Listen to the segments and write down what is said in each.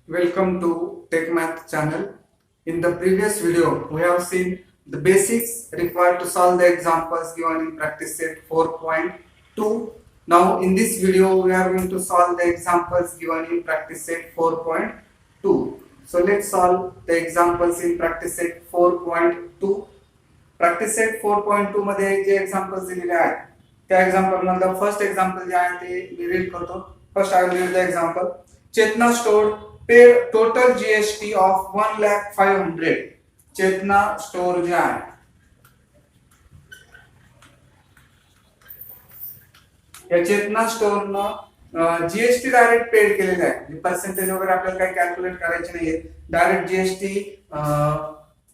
Welcome to Tech Math channel. In the previous video, we have seen the basics required to solve the examples given in practice set 4.2. Now, in this video, we are going to solve the examples given in practice set 4.2. So, let's solve the examples in practice set 4.2. Practice set 4.2 मध्ये जे examples दिलेले आहेत त्या example मधलं first example जे आहे ते मी रीड करतो. First I will read the example. Chetana store pay total GST of 1,05,000. Chetana store जे आहे या चेतना स्टोरनं जीएसटी डायरेक्ट पेड केलेलं आहे. पर्सेंटेज वगैरे आपल्याला काही कॅल्क्युलेट करायचे नाहीये. डायरेक्ट जीएसटी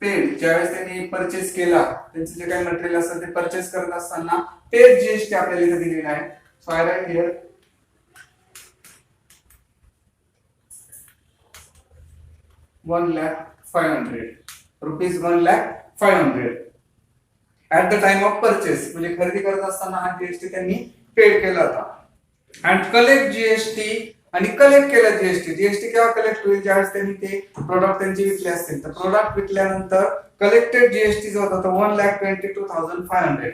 पेड ज्यावेळेस त्यांनी परचेस केला त्यांचे जे काही मटेरियल असतं ते परचेस करत असताना पेड जीएसटी आपल्याला इथे दिलेला आहे. So I write here ₹1,05,000 ₹1,05,000 at the time of purchase. म्हणजे खरेदी करत असताना हा जीएसटी त्यांनी पेड केला होता. अँड कलेक्ट जीएसटी आणि कलेक्ट केलं जीएसटी. जीएसटी केव्हा कलेक्ट होईल? ज्यावेळेस त्यांनी ते प्रोडक्ट त्यांचे विकले असतील. तर प्रोडक्ट विकल्यानंतर कलेक्टेड जीएसटी जो होता तो 1,22,500.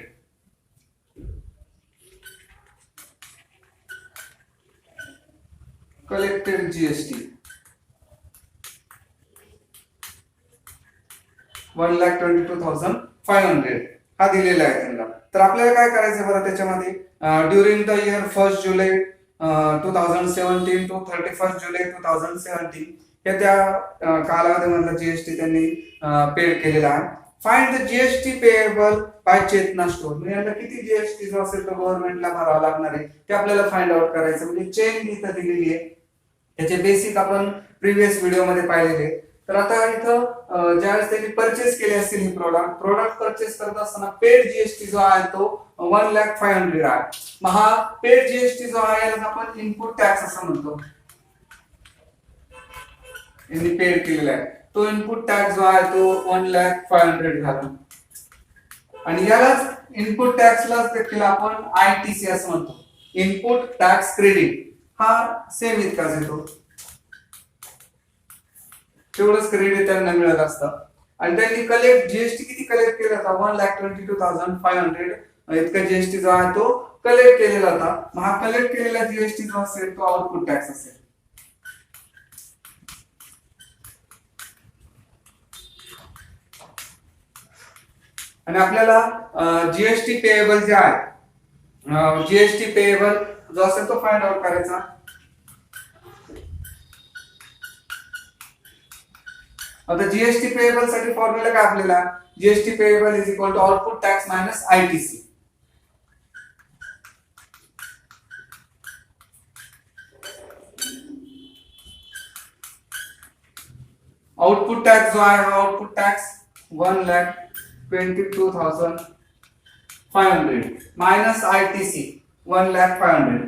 कलेक्टेड जीएसटी 1,22,500 हा दिलेला आहे त्यांना. तर आपल्याला काय करायचं बरं त्याच्यामध्ये ड्युरिंग द इयर 1 जुलै 2017 टू 31 जुलै 2017 हे त्या कालावधीमधला जीएसटी त्यांनी पेड केलेला आहे. Find the GST payable by Chetana store. म्हणजे याला किती जीएसटी जो असेल तो गव्हर्नमेंटला भरावा लागणार आहे ते आपल्याला फाइंड आउट करायचं. म्हणजे चेन इथं दिलेली आहे. याचे बेसिक आपण प्रिव्हियस व्हिडिओ मध्ये पाहिलेले. तर आता इथं ज्यावेळेस त्यांनी परचेस केले असतील ही प्रोडक्ट परचेस करत असताना पेड जीएसटी जो आहे तो 1,05,000 आहे. मग हा पेड जीएसटी जो आहे याला आपण इनपुट टॅक्स असं म्हणतो. यांनी पेड केलेला आहे तो इनपुट टॅक्स जो आहे तो 1,05,000 झाला. आणि यालाच इनपुट टॅक्सलाच देखील आपण आयटीसी असं म्हणतो. इनपुट टॅक्स क्रेडिट हा सेम इतकाच येतो. तेवढंच क्रेडिट त्यांना मिळत असतं. आणि त्यांनी कलेक्ट जीएसटी किती कलेक्ट केला होता? 1,22,500 इतका जीएसटी जो आहे तो कलेक्ट केलेला होता. मग हा कलेक्ट केलेला जीएसटी जो असेल तो आउटपुट टॅक्स असेल. आणि आपल्याला जीएसटी पेएबल जे आहे जीएसटी पेएबल जो असेल तो फाइंड आउट करायचा. आता जीएसटी पेएबल साठी फॉर्म्युला काय आपल्याला? GST payable is equal to output tax minus ITC. Output tax जो आहे आउटपुट टॅक्स 1,22,500 मायनस आयटीसी 1,05,000.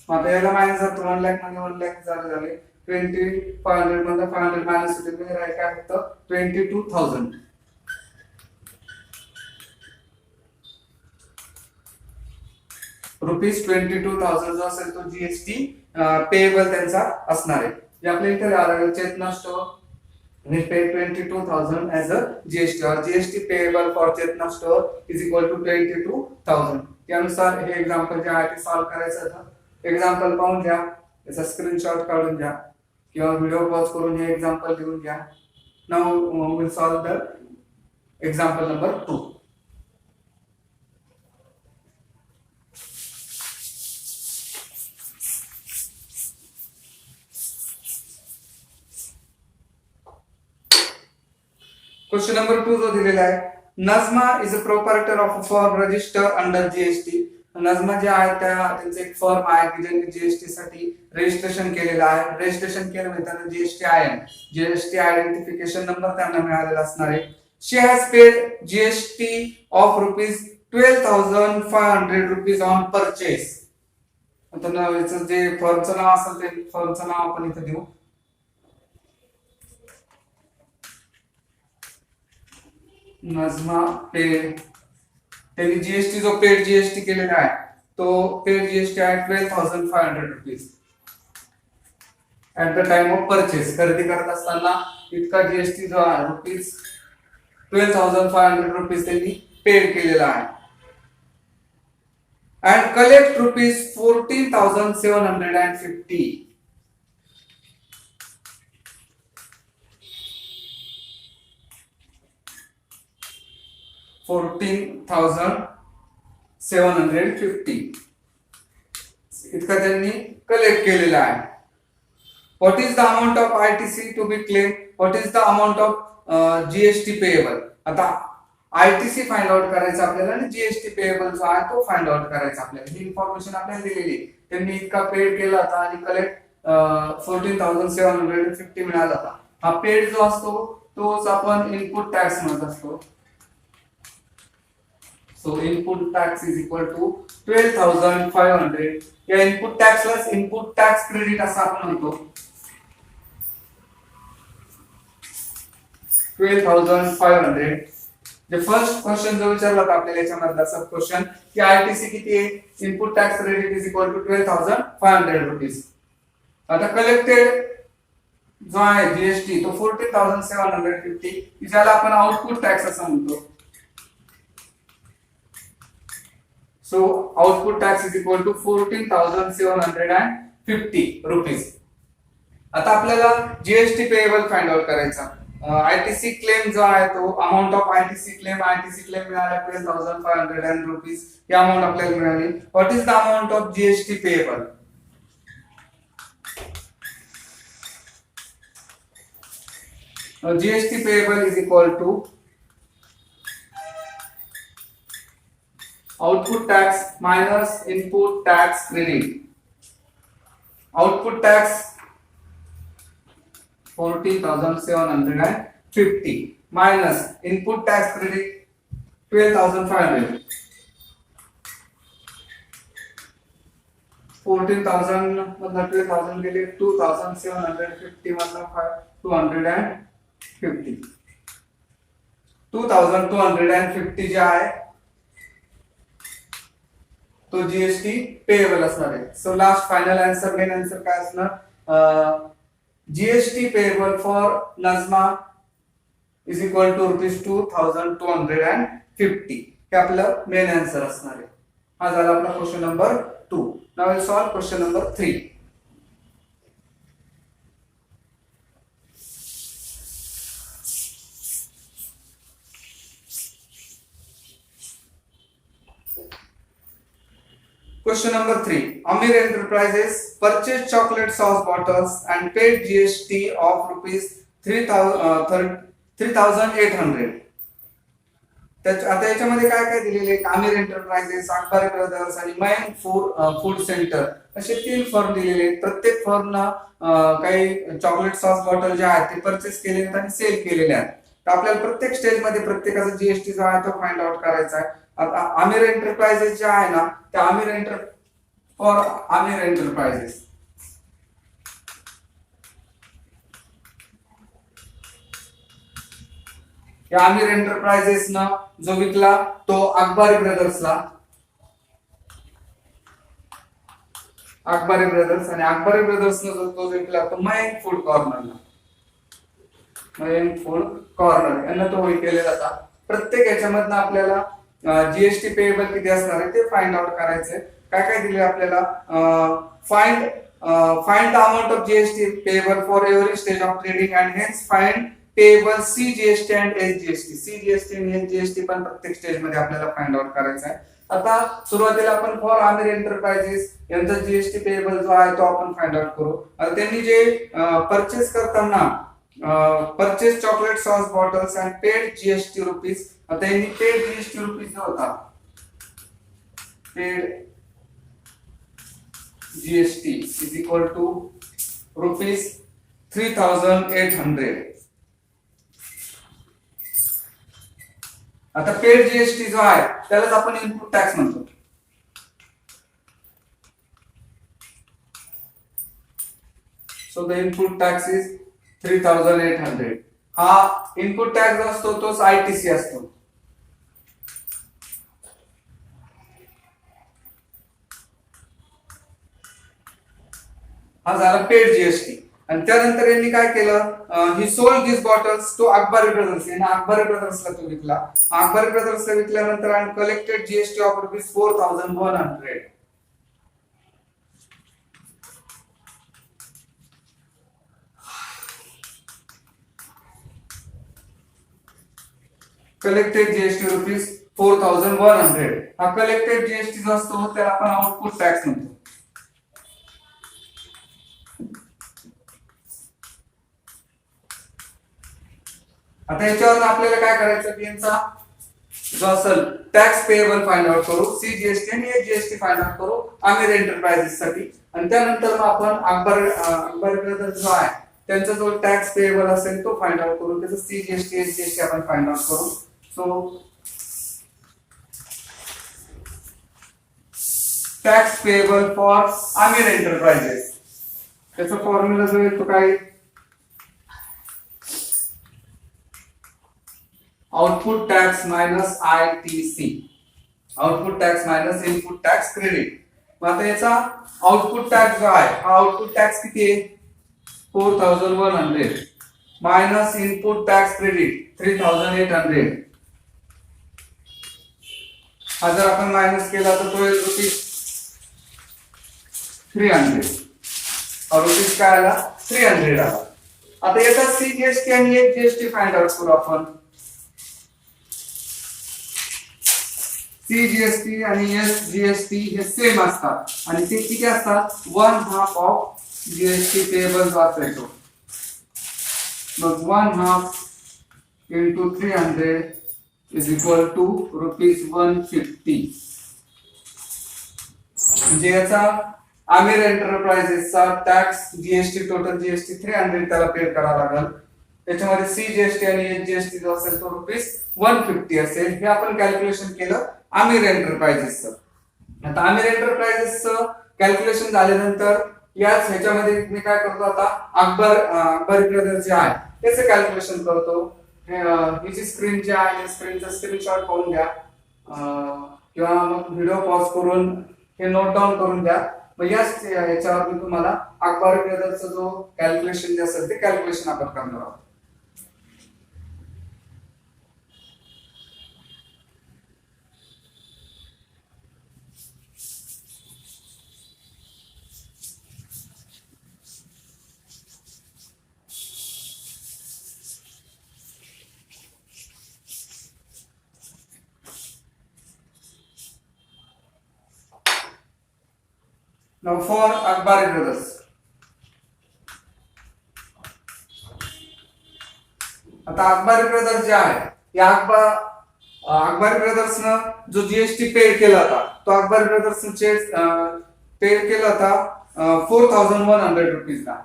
आता याला मायनस जातो 1 लाख म्हणजे 1 लाख झाले 2,500 मध्ये 500 मायनस होते म्हणजे राहील काय फक्त 22,000. ₹22,000 जो असेल तो जीएसटी पेएबल त्यांचा असणार आहे. जे आपल्या इथे आलं चेतना store we pay 22,000 as a GST or GST payable for Chetna store is equal to 22,000. त्यानुसार हे एक्झाम्पल जे आहे ते सॉल्व्ह करायचं होतं. एक्झाम्पल पाहून घ्या, त्याचा स्क्रीनशॉट काढून घ्या किंवा व्हिडिओ पॉज करून हे एक्झाम्पल लिहून घ्या. Now will solve the example number 2. Question number 2 जो दिलेला आहे. Najma is a proprietor of a firm register under GST. Najma जे आहे त्यांचं एक फर्म आहे की ज्यांनी जीएसटी साठी रजिस्ट्रेशन केलेलं आहे. रजिस्ट्रेशन केलं म्हणजे त्यांना जीएसटी आयडेंटिफिकेशन नंबर त्यांना मिळालेला असणार आहे. She has paid GST of ₹12,500 on purchase. आता याचं जे फर्मचं नाव असेल ते फर्मचं नाव आपण इथे देऊ. नजमा पेड त्यांनी जीएसटी जो पेड जीएसटी केलेला आहे तो पेड जीएसटी आहे 12,500 rupees at the time of purchase. खरेदी करत असताना इतका जीएसटी जो आहे रुपीज 12,500 रुपीज त्यांनी पेड केलेला आहे. अँड कलेक्ट रुपीज 14,750 14,750 इतका त्यांनी कलेक्ट केलेला आहे. What is the amount of ITC to be claim, what is the amount of GST payable. आता आयटीसी फाइंड आउट करायचं आपल्याला आणि जीएसटी पेएबल जो आहे तो फाइंड आउट करायचा आपल्याला. ही इन्फॉर्मेशन आपल्याला दिलेली. त्यांनी इतका पेड केला होता आणि कलेक्ट 14,750 मिळाला होता. हा पेड जो असतो तोच आपण इनपुट टॅक्स म्हणत असतो. So input tax is equal to 12,500. या इनपुट टॅक्सलाच इनपुट टॅक्स क्रेडिट असं आपण म्हणतो. 12,500. जे फर्स्ट क्वेश्चन जो विचारला होता आपल्याला याच्यामधला सब क्वेश्चन की आयटीसी किती आहे, input tax credit is equal to 12,500 rupees. आता कलेक्टेड जो आहे जीएसटी तो 14,750 ज्याला आपण आउटपुट टॅक्स असं म्हणतो. So output tax is equal to 14,750 rupees. आता आपल्याला जीएसटी पेएबल फाइंड आउट करायचा. आयटीसी क्लेम जो आहे तो अमाऊंट ऑफ आयटीसी क्लेम मिळाला 12,500 रुपीज. या अमाऊंट आपल्याला मिळाली. What is the amount of GST payable. GST payable is equal to output tax minus input tax credit. Output tax 14,750 minus input tax credit 12,500. 14,000 मधनं 12,000 गेले 2,750 मधनं 250. 2,250 जे आहे तो जीएसटी पेएबल असणार आहे. So last final answer, main answer काय असणार, GST payable for Najma is equal to rupees 2,250. हे आपलं मेन आन्सर असणार आहे. हा झाला आपला question number 2. Now will solve question number 3. Question number 3. Amir Enterprises purchased chocolate sauce bottles and paid GST of rupees 3,800. आता याच्यामध्ये काय काय दिलेले, आमिर एंटरप्राइजेस, अकबर ब्रदर्स आणि मयंक फूड सेंटर असे 3 फर्म दिलेले. प्रत्येक फर्मना काही चॉकलेट सॉस बॉटल जे आहेत ते परचेस केले आहेत आणि सेल केलेले आहेत. तर आपल्याला प्रत्येक स्टेज मध्ये प्रत्येकाचा जीएसटी जो आहे तो फाइंड आउट करायचा आहे. आता आमिर एंटरप्राइजेस जे आहे ना, त्या आमिर एंटरप्राइजेस या आमिर एंटरप्राइजेस ना जो विकला तो अकबरी ब्रदर्सला. अकबरी ब्रदर्स आणि अकबरी ब्रदर्स न तो विकला तो मयंक फूड कॉर्नरला. मयंक फूड कॉर्नर यांना तो विकलेला होता. प्रत्येक याच्यामधनं आपल्याला जीएसटी पेएबल किती असणार आहे ते फाइंड आउट करायचंय. काय काय दिले आपल्याला, find the amount of GST payable for every stage of trading and hence find payable C GST and S GST. C GST आणि एस जीएसटी पण प्रत्येक स्टेज मध्ये आपल्याला फाइंड आउट करायचा आहे. आता सुरुवातीला आपण फॉर आमिर एंटरप्राइजेस यांचा जीएसटी पेएबल जो आहे तो आपण फाइंड आउट करू. आता त्यांनी जे परचेस करताना purchase chocolate sauce bottles and paid GST rupees. आता यांनी पेड जीएसटी रुपीज जो होता, paid GST is equal to rupees 3,800. आता पेड जीएसटी जो आहे त्यालाच आपण इनपुट टॅक्स म्हणतो. So the input tax is 3,800. हा इनपुट टॅक्स जो असतो तोच आयटीसी असतो. हा झाला पेड जीएसटी. आणि त्यानंतर यांनी काय केलं, he sold this bottles to Akbari brothers, यांनी अकबरी ब्रदर्सला तो विकला. अकबरी ब्रदर्सला विकल्यानंतर आणि collected GST of ₹4100. Collected GST ₹4100. हा कलेक्टेड जीएसटी जो असतो त्याला आपण आउटपुट टॅक्स म्हणतो. आता याच्यावर आपल्याला काय करायचं की यांचा जो असेल टॅक्स पेएबल फाइंड आउट करू, सीजीएसटी आणि एचजीएसटी फाइंड आउट करू आमिर एंटरप्राइजेस साठी. आणि त्यानंतर मग आपण अकबर ब्रदर्स जो आहे त्यांचा जो टॅक्स पेएबल असेल तो फाइंड आउट करू, त्याचं सीजीएसटी एचजीएसटी आपण फाइंड आउट करू. So tax payable for Aamir enterprises, त्याचा फॉर्म्युला जो आहे तो काय, output tax minus ITC, output tax minus input tax credit. मग आता याचा आउटपुट टॅक्स जो आहे हा आउटपुट टॅक्स किती आहे, 4100 मायनस इनपुट टॅक्स क्रेडिट 3800. हा जर आपण मायनस केला तर तो येईल ₹300 और रुपीज काय आला, 300 आला. आता याचा सीजीएसटी आणि एचजीएसटी फाइंड आउट करू आपण. सीजीएसटी आणि एसजीएसटी हे सेम असतात आणि ते किती असतात, 1/2 ऑफ जीएसटी पेएबल जो असेल. मग 1/2 into 300 is equal to ₹150. म्हणजे याचा आमिर एंटरप्राइजेसचा टॅक्स जीएसटी टोटल जीएसटी 300 त्याला पे करावा लागेल. त्याच्यामध्ये सीजीएसटी आणि एचजीएसटी जो असेल तो ₹150 असेल. हे आपण कॅल्क्युलेशन केलं आमिर एंटरप्राइजेसचं. आता आमिर एंटरप्राइजेसचं कॅल्क्युलेशन झाल्यानंतर याच ह्याच्यामध्ये मी काय करतो, आता अकबर ब्रदर्स जे आहे त्याचं कॅल्क्युलेशन करतो. ही जी स्क्रीन जी आहे स्क्रीनचा स्क्रीनशॉट पाहून घ्या किंवा मग व्हिडिओ पॉज करून हे नोट डाऊन करून द्या. मग याच्यावर मी तुम्हाला अकबर ब्रदर्सचा जो कॅल्क्युलेशन जे असेल ते कॅल्क्युलेशन आपण करणार आहोत. Now for Akbari brothers. आता अकबरी ब्रदर्स जे आहे या अकबरी ब्रदर्स न जो जीएसटी पेड केला होता तो अकबरी ब्रदर्स पेड केला होता ₹4100 ला,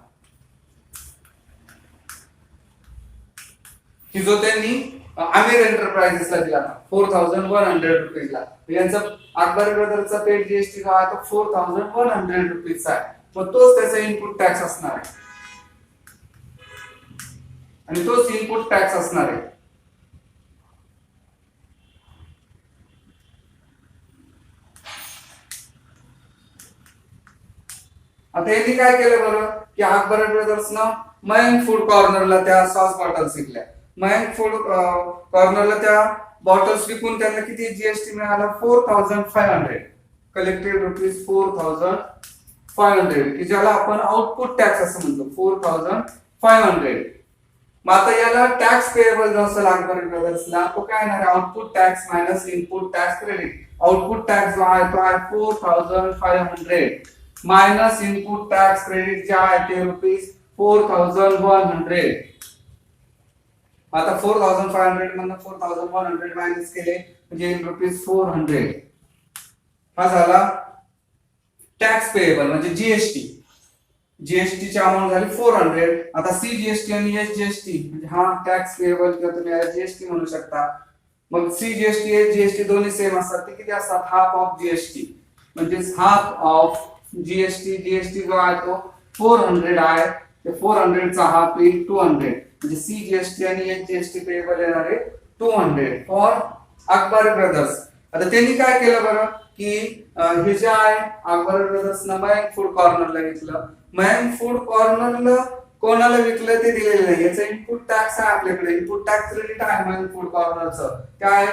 की जो त्यांनी आमिर एंटरप्राइजेसला दिला होता ₹4100 ला. यांचा अकबरी ब्रदर्सचा पेड जीएसटी जो आहे तो ₹4100 चा आहे. मग तोच त्याचा इनपुट टॅक्स असणार आहे आणि तोच इनपुट टॅक्स असणार आहे. आता यांनी काय केलं बरं की अकबर ब्रदर्सनं मयंक फूड कॉर्नरला त्या सॉस बॉटल्स विकल्या. मयंक फूड कॉर्नरला त्या बॉटल्स विकून त्यांना किती जीएसटी मिळाला, 4500, कलेक्टेड ₹4500, की ज्याला आपण आउटपुट टॅक्स असं म्हणतो, 4500. मग आता याला टॅक्स पेएबल जो असेल अकबर ब्रदर्सला तो काय येणार आहे, output tax minus input tax credit. Output tax जो आहे तो आहे 4500 मायनस इनपुट टॅक्स क्रेडिट जे आहे ते ₹4100. आता 4500 मधून 4100 मायनस केले म्हणजे ₹400. हा झाला टॅक्स पेएबल म्हणजे जीएसटी. जीएसटी ची अमाउंट झाली 400. आता सीजीएसटी आणि एचजीएसटी म्हणजे हा टॅक्स पेएबल किंवा तुम्ही जीएसटी म्हणू शकता. मग सीजीएसटी एचजीएसटी दोन्ही सेम असतात. ते किती असतात, हाफ ऑफ जीएसटी. म्हणजे हाफ ऑफ जीएसटी, जीएसटी जो आहे तो 400 आहे, ते 400 चा हाफ येईल 200. म्हणजे सीजीएसटी आणि एचजीएसटी पेएबल येणार आहे 200 फॉर अकबर ब्रदर्स. आता त्यांनी काय केलं बरं की हे जे आहे अकबर ब्रदर्स मयंक फूड कॉर्नरला घेतलं. मॅन फूड कॉर्नरला कोणाला विकलं ते दिलेलं नाही. याचा इनपुट टॅक्स आहे आपल्याकडे, इनपुट टॅक्स क्रेडिट आहे मॅन फूड कॉर्नरचं, काय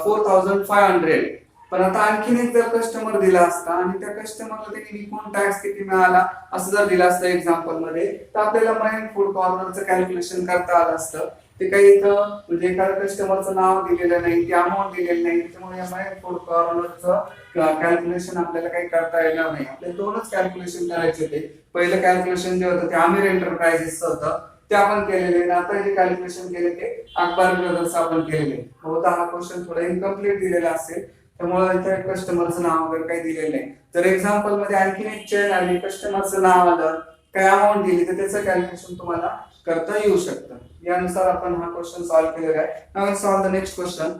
4500. पण आता आणखीन एक जर कस्टमर दिला असता आणि त्या कस्टमरला त्यांनी विकून टॅक्स किती मिळाला असं जर दिलं असतं एक्झाम्पल मध्ये, तर आपल्याला मॅन फूड कॉर्नरचं कॅल्क्युलेशन करता आलं असतं. ते काही इथं म्हणजे एखाद्या कस्टमरचं नाव दिलेलं नाही, ती अमाऊंट दिलेली नाही, त्याच्यामुळे या मॅन फूड कॉर्नरचं कॅल्क्युलेशन आपल्याला काही करता येणार नाही. आपल्याला दोनच कॅल्क्युलेशन करायचे होते. पहिलं कॅल्क्युलेशन जे होतं ते आमिर एंटरप्राइजेसचं होतं, ते आपण केलेले. आता जे कॅल्क्युलेशन केले ते अकबर ब्रदर्स आपण केलेले. बहुधा हा क्वेश्चन थोडा इनकम्प्लीट दिलेला असेल, त्यामुळे इथे कस्टमरचं नाव वगैरे काही दिलेलं नाही. तर एक्झाम्पल मध्ये आणखीन एक चेन आली, कस्टमरचं नाव आलं, काय अमाऊंट दिली, तर त्याचं कॅल्क्युलेशन तुम्हाला करता येऊ शकतं. यानुसार आपण हा क्वेश्चन सॉल्व्ह केलेला आहे. Now let's solve the next question.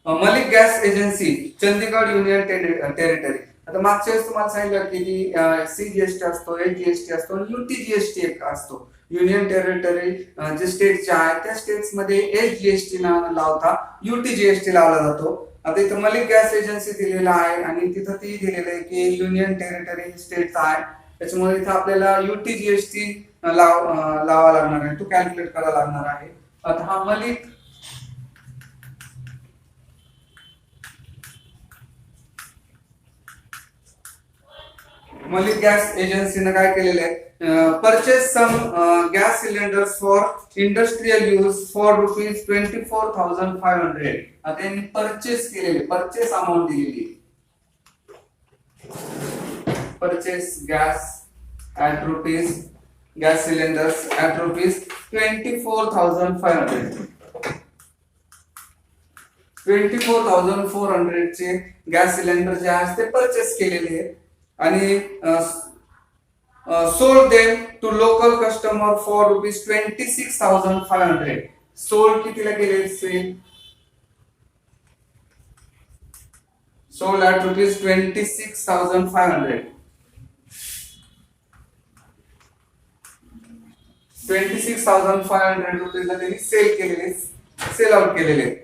Malik gas agency, Chandigarh union territory. आता मागच्या वेळेस तुम्हाला सांगितलं की सीजीएसटी असतो, एचजीएसटी असतो आणि यूटीजीएसटी एक असतो. युनियन टेरिटरी जे स्टेटच्या आहेत त्या स्टेट्स मध्ये एचजीएसटी लावता, यूटीजीएसटी लावला जातो. आता इथं मलिक गॅस एजन्सी दिलेला आहे आणि तिथं ती दिलेलं आहे की युनियन टेरिटरी स्टेटचा आहे, त्याच्यामुळे इथं आपल्याला यूटीजीएसटी लावा लागणार आहे, तो कॅल्क्युलेट करावा लागणार आहे. आता हा मलिक गॅस एजन्सीनं काय केलेलं आहे, purchase some gas cylinders for industrial use for ₹24,500. आता त्यांनी परचेस केलेले, परचेस अमाऊंट दिलेली, purchase gas at rupees, gas cylinders at ₹24,500. 24,400 चे गॅस सिलेंडर जे आहेत ते परचेस केलेले आहेत आणि sold them to local customer for ₹26,500. Sold कितीला केले, सेल सोल्ड ॲट ₹26,500. 26,500 रुपीजला त्यांनी सेल केलेले, सेल आउट केलेले.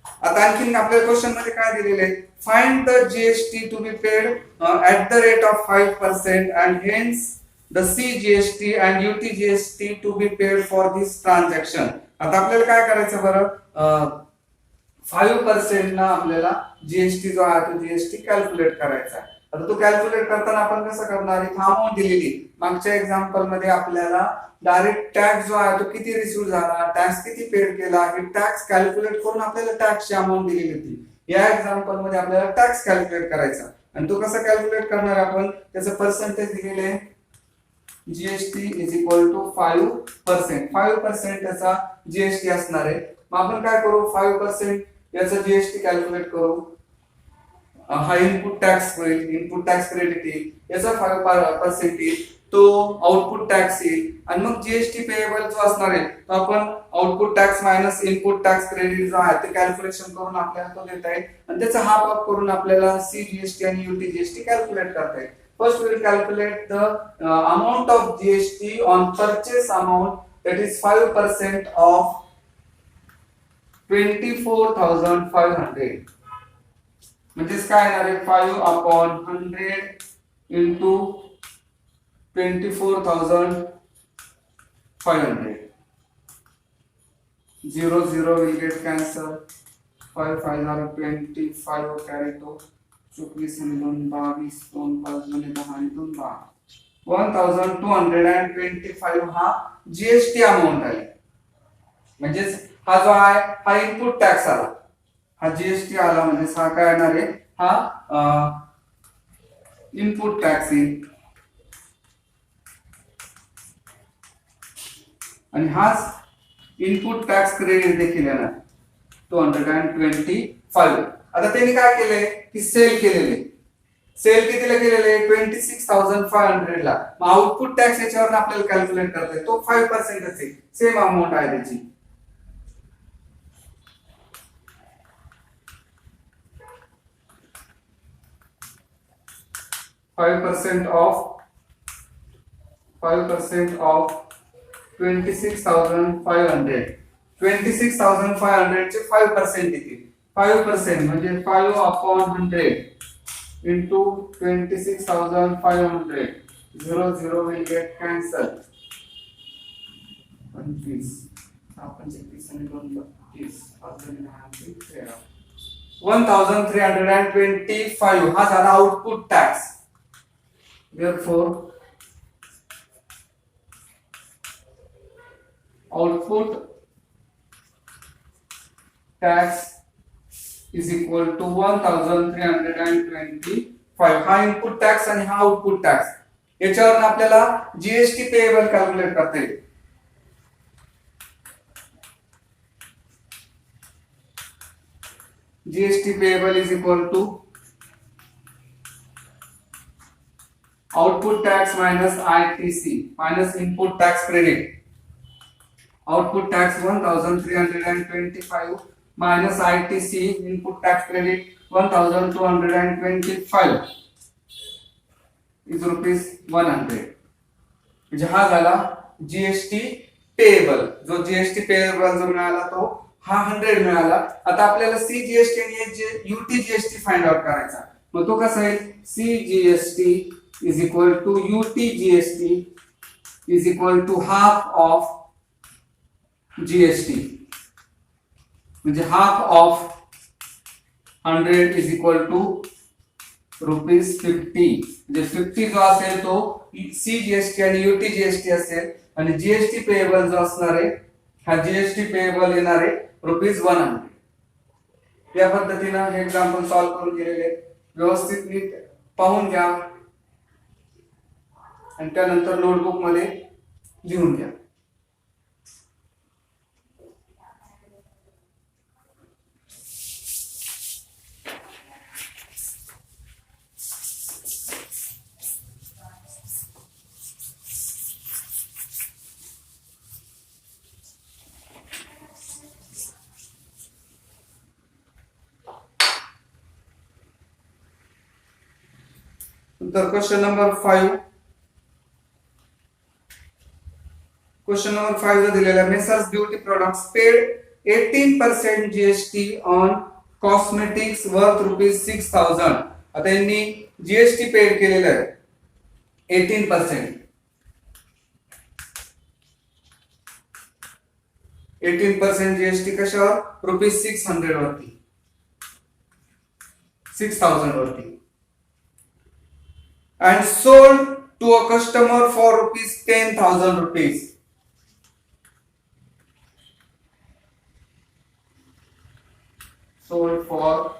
आता आणखीन आपल्या क्वेश्चन मध्ये काय दिलेले आहे, find the GST to be paid at the rate of 5% and hence the CGST and UTGST to be paid for this transaction. आता आपल्याला काय करायचं बरं, 5% ना आपल्याला जीएसटी जो आहे तो जीएसटी कॅल्क्युलेट करायचा आहे. आता तो कॅल्क्युलेट करताना आपण कसं करणार, इथं अमाऊंट दिलेली, मागच्या एक्झाम्पल मध्ये आपल्याला डायरेक्ट टॅक्स जो आहे तो किती रिसीव्ह झाला, टॅक्स किती पेड केला, हे टॅक्स कॅल्क्युलेट करून आपल्याला टॅक्सची अमाऊंट दिलेली होती. या एक्झाम्पल मध्ये आपल्याला टॅक्स कॅल्क्युलेट करायचा आणि तो कसा कॅल्क्युलेट करणार आपण, त्याचं पर्सेंटेज दिलेले आहे, जीएसटी इज इक्वल टू 5%. 5% त्याचा जीएसटी असणार आहे. मग आपण काय करू, 5% याचा जीएसटी कॅल्क्युलेट करू. हा इनपुट टॅक्स होईल, इनपुट टॅक्स क्रेडिट येईल, याचा 5% येईल, तो आउटपुट टॅक्स येईल आणि मग जीएसटी पेएबल जो असणार आहे तो आपण output tax minus input tax credit जो आहे ते कॅल्क्युलेशन करून आपल्याला तो देता येईल आणि त्याचा हाफ अप करून आपल्याला सीजीएसटी आणि यूटीजीएसटी कॅल्क्युलेट करता येईल. First we will calculate the amount of GST on purchase amount, that is 5% of 24,500. म्हणजेच काय येणार आहे, 5/100 into 24,500. 0 0 will get cancelled. 5 5 are 25 carry to 24 आणि 2 22, 2 5 2 10 आणि 2 12, 1,225 हा जीएसटी अमाऊंट आहे. म्हणजेच हा जो आहे हा इनपुट टॅक्स आला, हा जीएसटी आला, म्हणजे हा काय येणार आहे, हा इनपुट टॅक्स येईल आणि हाच इनपुट टॅक्स क्रेडिट देखील येणार 225. आता त्यांनी काय केलंय की सेल केलेले, सेल कितीला केलेले, 26,500 ला. मग आउटपुट टॅक्स याच्यावर आपल्याला कॅल्क्युलेट करता येईल, तो 5% असेल, सेम अमाऊंट आहे त्याची. $5 of 5% of 26,500. 26,500 चे 5% येतील. 5% म्हणजे 5/100 into 26,500. 0 0 will get cancelled. 25. आपण 26 आणि 2 30. 1325 हा झाला output tax. Therefore, output tax is equal to 1325. हा इनपुट टॅक्स आणि हा आउटपुट टॅक्स. याच्यावरून आपल्याला जीएसटी पेएबल कॅल्क्युलेट करता येईल. GST payable is equal to output tax minus ITC minus input tax credit. Output tax 1325 minus ITC input tax credit 1225 is ₹100. म्हणजे हा झाला जीएसटी पेएबल. जो जीएसटी पेएबल जो मिळाला तो हा 100 मिळाला. आता आपल्याला सीजीएसटी आणि यूटी जीएसटी फाइंड आउट करायचा. मग तो कसा आहे? CGST is equal to UTGST is equal to half of GST. म्हणजे half of 100 is equal to ₹50. म्हणजे 50 जो असेल तो CGST आणि UTGST असेल आणि जीएसटी पेएबल जो असणार आहे हा जीएसटी पेएबल येणार आहे ₹100. या पद्धतीने हे एक्झाम्पल सॉल्व्ह करून दिलेले. व्यवस्थित नीट पाहून घ्या आणि त्यानंतर नोटबुक मध्ये लिहून घ्या. तर क्वेश्चन नंबर 5. क्वेश्चन नंबर 5 जो दिलेला आहे, messrs beauty products paid 18% GST on cosmetics worth ₹6,000. आता यांनी जीएसटी पेड केलेला आहे 18%. 18% जीएसटी कशावर? ₹600 वरती, 6,000 वरती. and sold to a customer for ₹10,000. sold for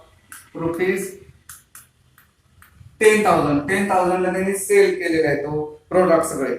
₹10,000. 10,000 ला त्यांनी सेल केलेला आहे तो प्रोडक्ट सगळे.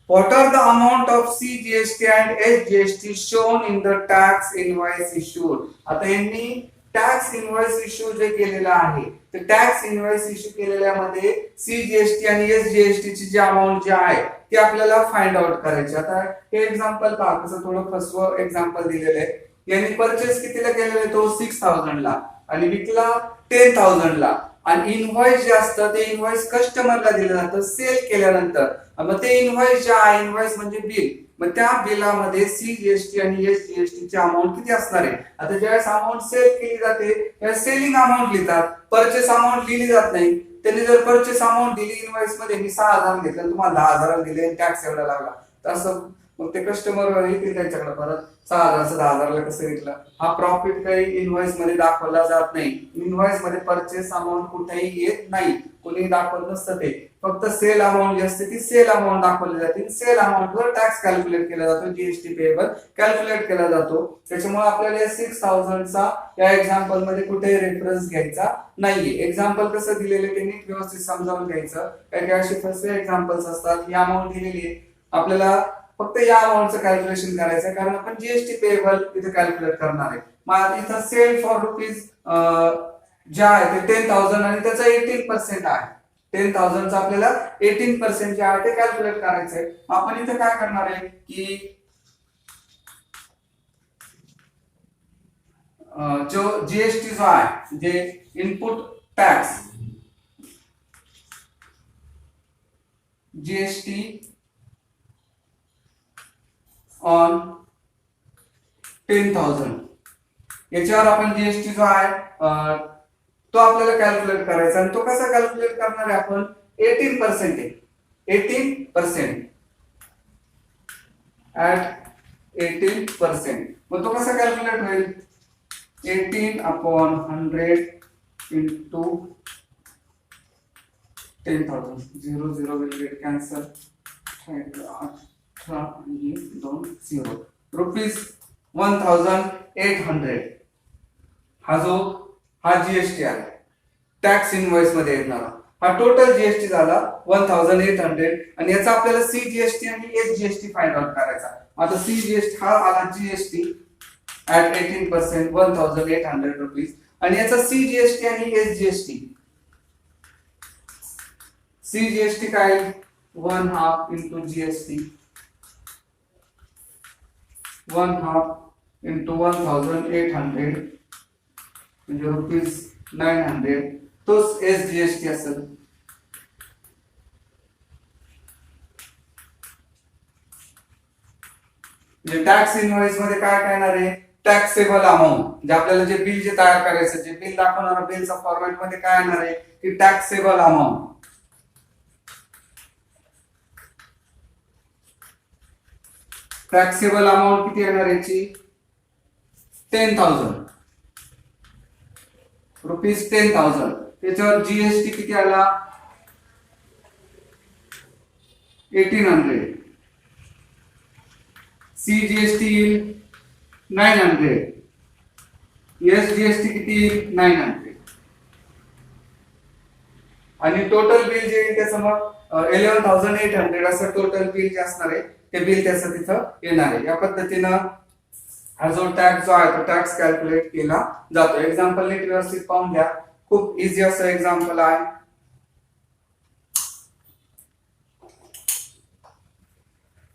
What are the amount of CGST and SGST shown in the tax invoice issued? आता यांनी टॅक्स इनव्हॉइस इश्यू जे केलेला आहे ते टॅक्स इनव्हॉइस इश्यू केलेल्यामध्ये सीजीएसटी आणि एसजीएसटी ची जी अमाउंट जी आहे ती आपल्याला फाइंड आउट करायची. आता हे एक्झाम्पल पहा कसं थोडं फसवं एक्झाम्पल दिलेलं आहे. यांनी परचेस कितीला केलेला आहे तो 6,000 ला आणि विकला 10,000 ला. आणि इनव्हॉइस जे असतं ते इनव्हॉइस कस्टमरला दिलं जातं सेल केल्यानंतर. मग ते इनव्हॉइस जे आहे इनव्हॉइस म्हणजे बिल, मग त्या बिलामध्ये सीजीएसटी आणि एसजीएसटी ची अमाउंट किती असणार आहे. आता ज्यावेळेस अमाउंट सेल केली जाते त्यावेळेस सेलिंग अमाउंट लिहितात, परचेस अमाउंट लिहिली जात नाही. त्यांनी जर परचेस अमाउंट दिली इनव्हॉइस मध्ये मी 6,000 घेतलं तुम्हाला 10,000 दिले टॅक्स एवढा लागला तर असं मग ते कस्टमर येतील त्यांच्याकडे परत 6,000 10,000 ला कसं विकलं. हा प्रॉफिट काही इनव्हॉइस मध्ये दाखवला जात नाही. इनव्हॉइस मध्ये परचेस अमाउंट कुठेही येत नाही, कोणी दाखवत नसतं. ते फक्त सेल अमाउंट जी असते ती सेल अमाउंट दाखवली जाते. सेल अमाउंट वर टॅक्स कॅल्क्युलेट केला जातो, जीएसटी पेएबल कॅल्क्युलेट केला जातो. त्याच्यामुळे आपल्याला 6,000 चा या एक्झाम्पल मध्ये कुठेही रेफरन्स घ्यायचा नाहीये. एक्झाम्पल कसं दिलेले त्यांनी व्यवस्थित समजावून घ्यायचं. काही असे फसवे एक्झाम्पल्स असतात. ही अमाउंट दिलेली आहे आपल्याला फक्त या अमाउंटचं कॅल्क्युलेशन करायचं आहे कारण आपण जीएसटी पेएबल इथे कॅल्क्युलेट करणार आहे. मग इथं सेल फॉर रुपीज जे आहे ते 10,000 आणि त्याचा 18% आहे. 10,000 चा आपल्याला 18% जे आहे ते कॅल्क्युलेट करायचं आहे. आपण इथे काय करणार आहे की जो जीएसटी जो आहे जे इनपुट टॅक्स जीएसटी ऑन 10,000. याच्यावर आपण जीएसटी जो आहे तो आपल्याला कॅल्क्युलेट करायचा आणि तो कसा कॅल्क्युलेट करणार आहे आपण 18% आहे 18% ऍट 18%. मग तो कसा कॅल्क्युलेट होईल 18/100 into 10,000. 0 0 will get cancel. 18 आणि 2 0 रुपीज 1,800. हा जीएसटी आहे टॅक्स इनवॉइस मध्ये येणार. हा टोटल जीएसटी झाला 1,800 आणि याचा आपल्याला सी जीएसटी आणि एस जीएसटी फाइंड आउट करायचा. आता सी जीएसटी हा आला जीएसटी ऍट 18% 1,800 रुपीज आणि याचा सी जीएसटी आणि एस जीएसटी. सी जीएसटी काय 1/2 into जीएसटी 1/2 into 1,800 म्हणजे रुपीज 900. तोच एस जीएसटी असेल. म्हणजे टॅक्स इनवॉइस मध्ये काय येणार आहे टॅक्सेबल अमाऊंट. म्हणजे आपल्याला जे बिल जे तयार करायचं जे बिल दाखवणार बिलचा फॉर्मॅट मध्ये काय येणार आहे की टॅक्सेबल अमाऊंट. टॅक्सेबल अमाऊंट किती येणार याची 10,000 रुपीज 10,000. त्याच्यावर जीएसटी किती आला 1,800. सी जीएसटी येईल 900. एस जीएसटी किती येईल 900 आणि टोटल बिल जे येईल त्याचं मग 11,800 असं टोटल बिल जे असणार आहे ते बिल त्याचं तिथं येणार आहे. या पद्धतीनं हा जो टॅक्स जो आहे तो टॅक्स कॅल्क्युलेट केला जातो. एक्झाम्पल नीट व्यवस्थित पाहून घ्या. खूप इझी असं एक्झाम्पल आहे.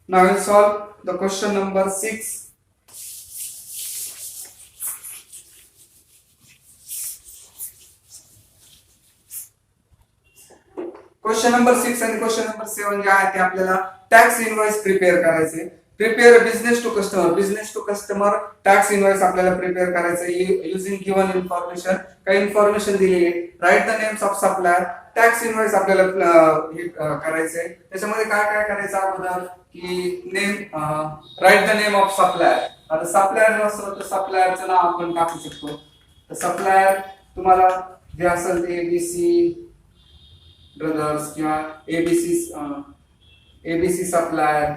Now we'll solve the question number 6. Question number 6 आणि क्वेश्चन नंबर 7 जे आहे ते आपल्याला टॅक्स इनवॉइस प्रिपेअर करायचे. Prepare business to customer. Business to customer tax invoice आपल्याला प्रिपेअर करायचं युजिंग गिवन इन्फॉर्मेशन. काही इन्फॉर्मेशन दिलेली आहे. Write the names of supplier. Tax invoice आपल्याला करायचंय. त्याच्यामध्ये काय काय करायचं अगोदर की name write the name of supplier. आता सप्लायर असं तर सप्लायरचं नाव आपण टाकू शकतो. तर सप्लायर तुम्हाला जे असेल ते एबीसी ब्रदर्स किंवा ABC supplier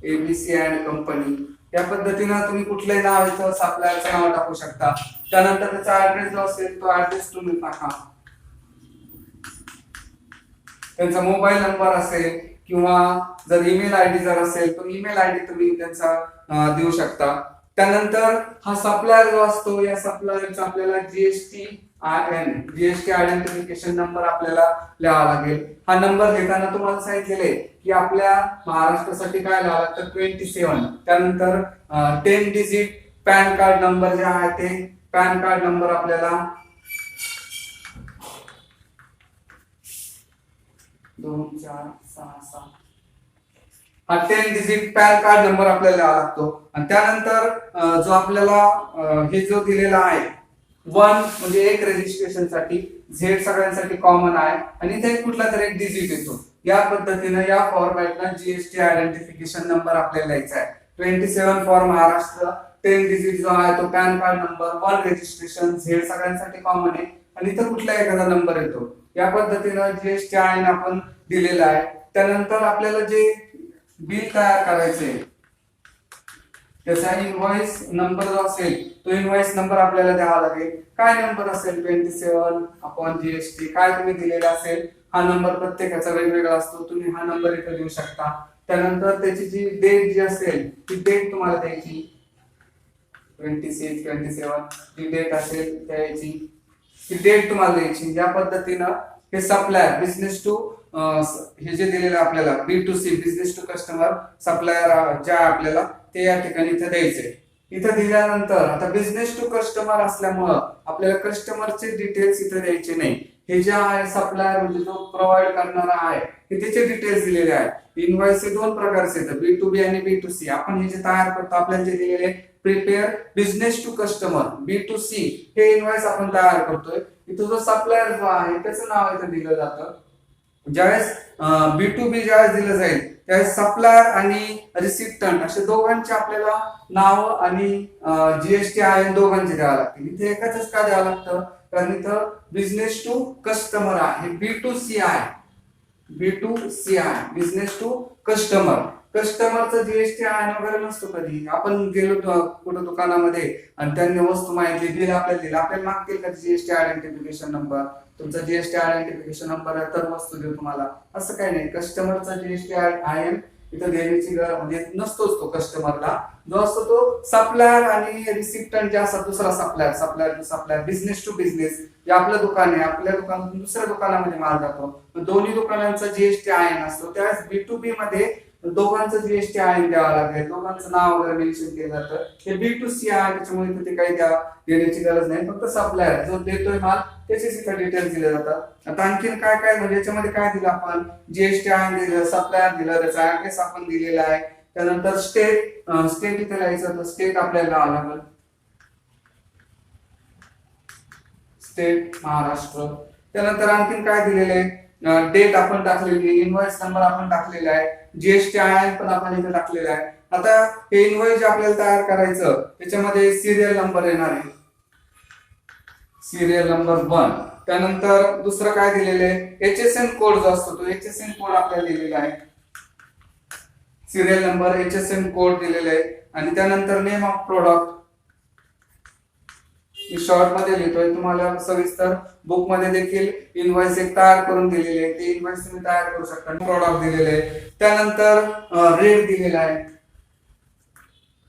ABC and company या पद्धतीनं तुम्ही कुठलंही नाव इथं सप्लायरचं नाव टाकू शकता. त्यानंतर त्याचा ऍड्रेस जो असेल तो ऍड्रेस तुम्ही टाका. त्यांचा मोबाईल नंबर असेल किंवा जर ईमेल आयडी जर असेल तो ईमेल आयडी तुम्ही त्यांचा देऊ शकता. त्यानंतर हा सप्लायर जो असतो या सप्लायरचा आपल्याला जीएसटी आयडेंटिफिकेशन नंबर आपल्याला लिहावा लागेल. हा नंबर घेताना तुम्हाला सांगितलेलं आहे की आपल्या महाराष्ट्रासाठी काय लिहावं लागतं 27. त्यानंतर 10 डिजिट पॅन कार्ड नंबर जे आहे ते पॅन कार्ड नंबर आपल्याला 2 4 6 7 हा 10 डिजिट पॅन कार्ड नंबर आपल्याला लिहावा लागतो. आणि त्यानंतर जो आपल्याला हे जो दिलेला आहे 1 म्हणजे एक रजिस्ट्रेशन साठी झेड सगळ्यांसाठी कॉमन आहे आणि इथे कुठला तरी एक डिजिट येतो. या पद्धतीने या फॉर्मॅटला जीएसटी आयडेंटिफिकेशन नंबर आपल्याला द्यायचा आहे. 27 फॉर महाराष्ट्र 10 डिजिट जो आहे तो pan card number 1 registration Z सगळ्यांसाठी कॉमन आहे आणि इथं कुठला एखादा नंबर येतो. या पद्धतीनं जीएसटी आयन आपण दिलेला आहे. त्यानंतर आपल्याला जे बिल तयार करायचंय त्याचा इनवॉइस नंबर जो असेल तो इनवॉइस नंबर आपल्याला द्यावा लागेल. काय नंबर असेल 27/GST काय तुम्ही दिलेला असेल हा नंबर प्रत्येकाचा वेगवेगळा असतो. तुम्ही हा नंबर इथे देऊ शकता. त्यानंतर त्याची जी डेट जी असेल ती डेट तुम्हाला द्यायची 26 27 जी डेट असेल त्याची ती डेट तुम्हाला द्यायची. या पद्धतीनं हे सप्लायर बिझनेस टू हे जे दिलेलं आपल्याला B2C business to customer supplier ज्या आपल्याला ते या ठिकाणी इथे द्यायचे. इथे दिल्यानंतर आता बिझनेस टू कस्टमर असल्यामुळं आपल्याला कस्टमरचे डिटेल्स इथे द्यायचे नाही. हे जे आहे सप्लायर म्हणजे जो प्रोव्हाइड करणारा आहे हे त्याचे डिटेल्स दिलेले आहेत. इनव्हॉइस हे दोन प्रकारचे आहेत, B2B आणि B2C. आपण हे जे तयार करतो आपल्याला जे दिलेले prepare business to customer B2C हे इनव्हॉइस आपण तयार करतोय. इथं जो सप्लायर जो आहे त्याचं नाव इथं दिलं जातं. ज्यावेळेस B2B ज्यावेळेस दिलं जाईल त्यावेळेस सप्लायर आणि रिसिप्टंट असे दोघांचे आपल्याला नाव आणि जीएसटी आहे दोघांचे द्यावं लागतील. इथे एकाच का द्यावं लागतं, कारण इथं बिझनेस टू कस्टमर आहे, B2C आहे. B2C आहे, बिझनेस टू कस्टमर. कस्टमरचा जीएसटी आहे वगैरे नसतो. कधी आपण गेलो कुठं दुकानामध्ये आणि त्यांनी वस्तू माहिती बिल आपल्याला दिलं, आपल्याला मागतील का जीएसटी आयडेंटिफिकेशन नंबर, तुमचा जीएसटी आयडेंटिफिकेशन नंबर आहे तर वस्तू देऊ तुम्हाला, असं काही नाही. कस्टमरचा जीएसटी आय इथं देण्याची गरज म्हणजे नसतोच तो कस्टमरला. जो असतो तो सप्लायर आणि रिसिप्टंट जे असतात दुसरा सप्लायर बिझनेस टू बिझनेस. जे आपलं दुकान आहे, आपल्या दुकानातून दुसऱ्या दुकानामध्ये माल जातो, दोन्ही दुकानांचा जीएसटी आय असतो. त्यावेळेस B2B मध्ये दोघांचं जीएसटी आय द्यावं लागेल, दोघांचं नाव वगैरे मेन्शन केलं जातं. हे B2C आहे, त्याच्यामुळे तिथे काही देण्याची गरज नाही. फक्त सप्लायर जो देतोय माल त्याचेच इथे डिटेल्स दिले जातात. आता आणखीन काय काय म्हणजे याच्यामध्ये काय दिलं आपण, जीएसटी आय दिलं, सप्लायर दिलं, त्याचा ऍड्रेस आपण दिलेला आहे. त्यानंतर स्टेट इथे लिहायचं तर स्टेट आपल्याला लावावं लागेल, स्टेट महाराष्ट्र. त्यानंतर आणखीन काय दिलेलं आहे, डेट आपण टाकलेली, इनव्हॉइस नंबर आपण टाकलेला आहे, जीएसटी आय पण आपण इथे टाकलेला आहे. आता हे इनव्हॉइस आपल्याला तयार करायचं त्याच्यामध्ये सिरियल नंबर येणार आहे, सिरियल नंबर 1. त्यानंतर दुसरं काय दिलेलं आहे, HSN कोड जो असतो तो HSN कोड आपल्याला दिलेला आहे, सिरियल नंबर HSN कोड दिलेला आहे. आणि त्यानंतर नेम ऑफ प्रोडक्ट शॉर्ट मध्ये लिहितोय, तुम्हाला सविस्तर बुक मध्ये देखील इनव्हॉइस एक तयार करून दिलेले आहे, ते इनव्हॉइस तुम्ही तयार करू शकता. प्रोडक्ट दिलेले आहे. त्यानंतर रेट दिलेला आहे,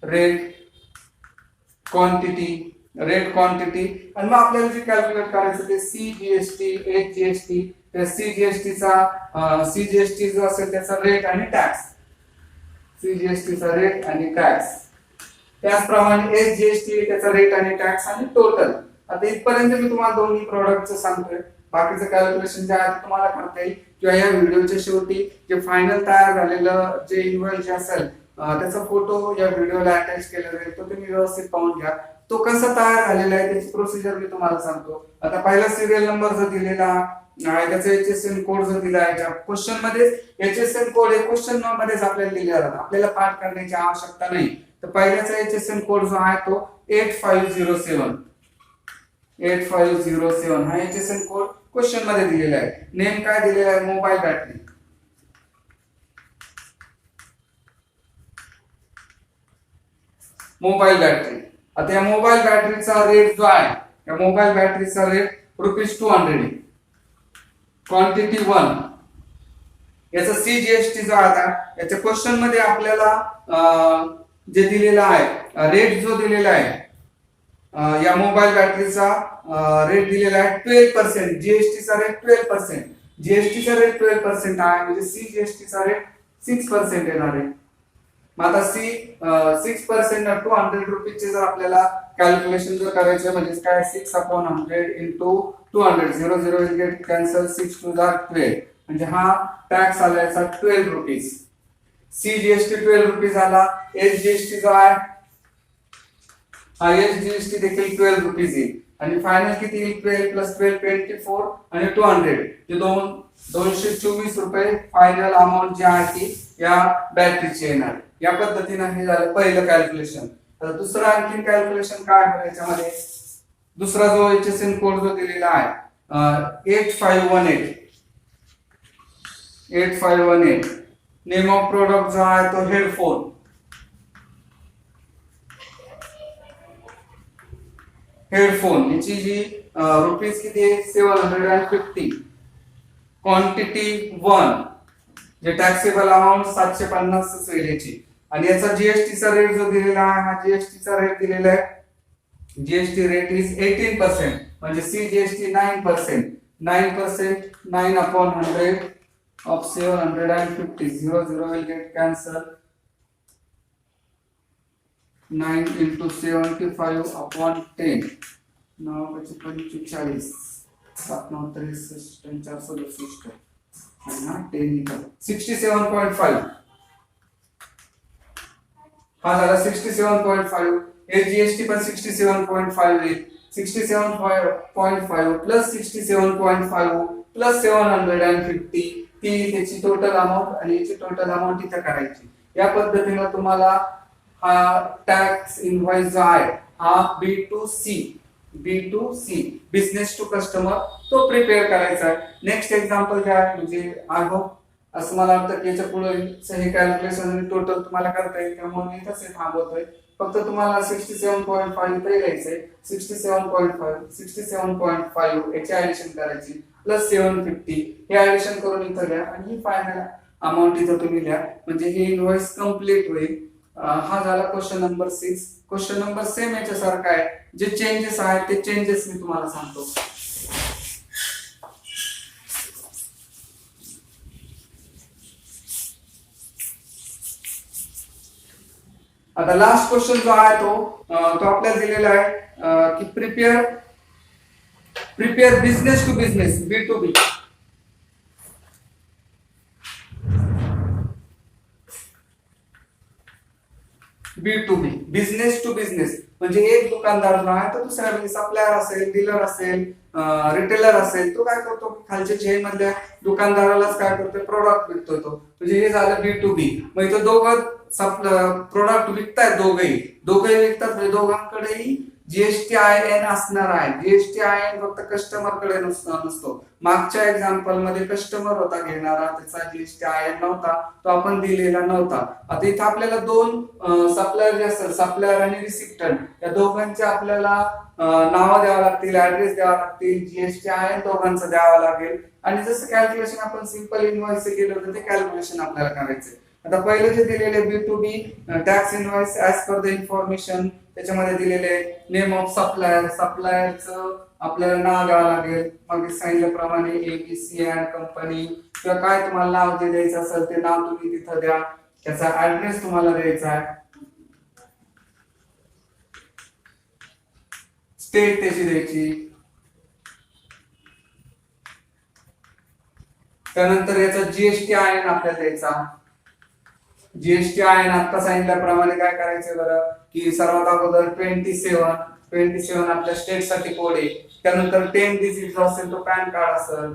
रेट क्वांटिटी. आणि मग आपल्याला जे कॅल्क्युलेट करायचं ते CGST, HGST. त्या CGST जो असेल त्याचा रेट आणि टॅक्स, CGST चा रेट आणि टॅक्स. त्याचप्रमाणे SGST त्याचा रेट आणि टॅक्स आणि टोटल. आता इथपर्यंत मी तुम्हाला दोन्ही प्रोडक्टचं सांगतोय, बाकीचं कॅल्क्युलेशन जे आहे तुम्हाला करता येईल किंवा या व्हिडिओच्या शेवटी जे फायनल तयार झालेलं जे इनव्हॉइस जे असेल त्याचा फोटो या व्हिडिओला अटॅच केला जाईल, तो तुम्ही व्यवस्थित पाहून घ्या. तो कसा तयार झालेला आहे त्याची प्रोसिजर मी तुम्हाला सांगतो. आता पहिला सिरियल नंबर जो दिलेला आहे त्याचा HSN कोड जो दिला आहे, क्वेश्चन मध्ये HSN कोड हे क्वेश्चन मध्येच आपल्याला दिलेला आहे, आपल्याला पाठ करण्याची आवश्यकता नाही. तर पहिल्याचा HSN कोड जो आहे तो 8507 हा HSN कोड क्वेश्चन मध्ये दिलेला आहे. नेम काय दिलेला आहे, मोबाईल बॅटरी. आता या मोबाईल बॅटरीचा रेट जो आहे, या मोबाईल बॅटरीचा रेट ₹200. क्वांटिटी 1. याचा CGST जो आता याच्या क्वेश्चन मध्ये आपल्याला जे दिलेला आहे रेट जो दिलेला आहे या मोबाईल बॅटरीचा रेट दिलेला आहे 12%. GST चा रेट 12%. GST चा रेट 12% आहे, म्हणजे CGST चा रेट 6% येणार आहे. मग आता 6% ₹200 जर आपल्याला कॅल्क्युलेशन जर करायचं म्हणजे काय 6/100 into 200 0 will get cancel 6 to the 12 म्हणजे हा टॅक्स आला याचा ₹12. CGST ₹12 आला. SGST जो आहे हा SGST देखील ₹12 येईल. आणि फायनल किती येईल, 12 + 12 24 आणि 200 जे ₹224 फायनल अमाऊंट जी आहे ती या बॅटरीची येणार. या पद्धतीने हे झालं पहिलं कॅल्क्युलेशन. आता दुसरं आणखीन कॅल्क्युलेशन काय आहे याच्यामध्ये, दुसरा जो HSN कोड जो दिलेला आहे 8518. नेम ऑफ प्रोडक्ट जो आहे तो हेडफोन. याची जी रुपीज किती आहे 750. क्वांटिटी 1 जे टॅक्सेबल अमाऊंट 750 होईल याची. आणि याचा जीएसटी चा रेट जो दिलेला आहे हा जीएसटी चा रेट दिलेला आहे, जीएसटी रेट इज 18% म्हणजे CGST 9%. 9% of 750 0 will get cancelled. 9 into 75/10 9 45. 57,63,467 आणि हा 10 इथं 67.5 हा झाला 67.5. हे जीएसटी पण 67.5 येईल. 67.5 प्लस 67.5 प्लस 750 ती त्याची टोटल अमाऊंट आणि याची टोटल अमाऊंट इथं करायची. या पद्धतीने तुम्हाला हा टॅक्स इनव्हॉइस जो आहे हा B to C business to customer तो प्रिपेअर करायचा आहे. नेक्स्ट एक्झाम्पल काय आहे म्हणजे आय होप असं मला वाटतं की याच्या पुढे हे कॅल्क्युलेशन टोटल तुम्हाला करता येईल, त्यामुळे मी इथंच थांबवतोय. फक्त तुम्हाला 67.5 इथे घ्यायचंय. 67.5 याची ऍडिशन करायची प्लस 750 हे ऍडिशन करून इथं घ्या आणि ही फायनल अमाऊंट इथं तुम्ही लिहा म्हणजे हे इनव्हॉइस कम्प्लीट होईल. हा झाला question number 6. Question number same याच्यासारखा आहे. जे चेंजेस आहेत ते चेंजेस मी तुम्हाला सांगतो. आता लास्ट क्वेश्चन जो आहे तो आपल्याला दिलेला आहे की prepare business to business B to B. B business to business म्हणजे एक दुकानदार जो आहे तो दुसऱ्या म्हणजे सप्लायर असेल, डीलर असेल, रिटेलर असेल, तो काय करतो खालच्या चेन मधल्या दुकानदारालाच काय करतो प्रोडक्ट विकतो तो. म्हणजे हे झालं बी. मग इथं दोघं प्रोडक्ट विकतायत, दोघेही विकतात म्हणजे दोघांकडेही जीएसटी आय एन असणार आहे. जीएसटी आय एन फक्त कस्टमर कडे नसतो. मागच्या एक्झाम्पल मध्ये कस्टमर होता घेणारा, त्याचा जीएसटी आय एन नव्हता, तो आपण दिलेला नव्हता. आता इथे आपल्याला दोन सप्लायर जे असतात, सप्लायर आणि रिसिप्टंट, या दोघांचे आपल्याला नावं द्यावं लागतील, ऍड्रेस द्यावा लागतील, जीएसटी आय एन दोघांचं द्यावं लागेल. आणि जसं कॅल्क्युलेशन आपण सिंपल इनव्हॉइस केलं होतं ते कॅल्क्युलेशन आपल्याला करायचंय. आता पहिले जे दिलेले B tax invoice as per the information, त्याच्यामध्ये दिलेले नेम ऑफ सप्लायरचं आपल्याला नाव द्यावं लागेल. मग सांगितल्याप्रमाणे एबीसी अँड कंपनी किंवा काय तुम्हाला नाव जे द्यायचं असेल ते नाव तुम्ही तिथं द्या. त्याचा ऍड्रेस तुम्हाला द्यायचा आहे, स्टेट त्याची द्यायची. त्यानंतर याचा जीएसटी आय एन आपल्याला द्यायचा. जीएसटी आय एन आता सांगितल्याप्रमाणे काय करायचं बरं की सर्वात अगोदर 27 आपल्या स्टेट साठी कोड आहे. त्यानंतर 10 डिजिट जो असेल तो पॅन कार्ड असेल.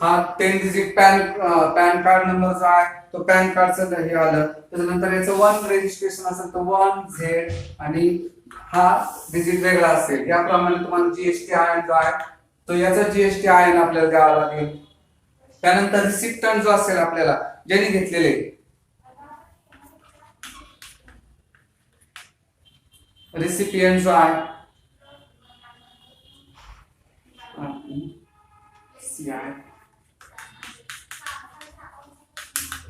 हा 10 डिजिट पॅन कार्ड नंबर जो आहे तो पॅन कार्डचं हे आलं. त्याच्यानंतर याचं 1 रजिस्ट्रेशन असेल तर 1Z आणि हा डिजिट वेगळा असेल. याप्रमाणे तुम्हाला जीएसटी आय एन जो आहे तो याचा जीएसटी आय एन आपल्याला द्यावा लागेल. त्यानंतर रिसिप्टंट जो असेल आपल्याला ज्यांनी घेतलेले, रिसिपियंट जो आहे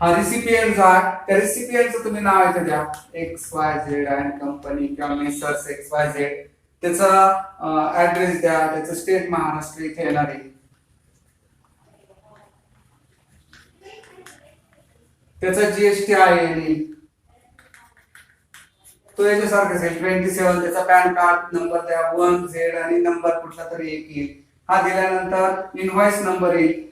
हा रिसिपियंट जो आहे त्या रिसिपियंटचं तुम्ही नाव इथे द्या. XYZ अँड कंपनी किंवा मेसर्स XYZ. त्याचा ऍड्रेस द्या, त्याचं स्टेट महाराष्ट्र इथे येणार आहे. त्याचा जीएसटी आय एन येईल तो याच्यासारखं असेल 27. त्याचा पॅन कार्ड नंबर द्या, 1Z आणि नंबर कुठला तरी एक येईल. हा दिल्यानंतर इनव्हॉइस नंबर येईल.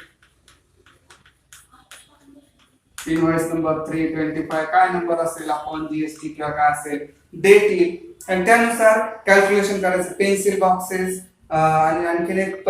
इनव्हॉइस नंबर 325 काय नंबर असेल अपॉन जीएसटी किंवा काय असेल, डेट येईल आणि त्यानुसार कॅल्क्युलेशन करायचं. पेन्सिल बॉक्सेस आणि आणखीन एक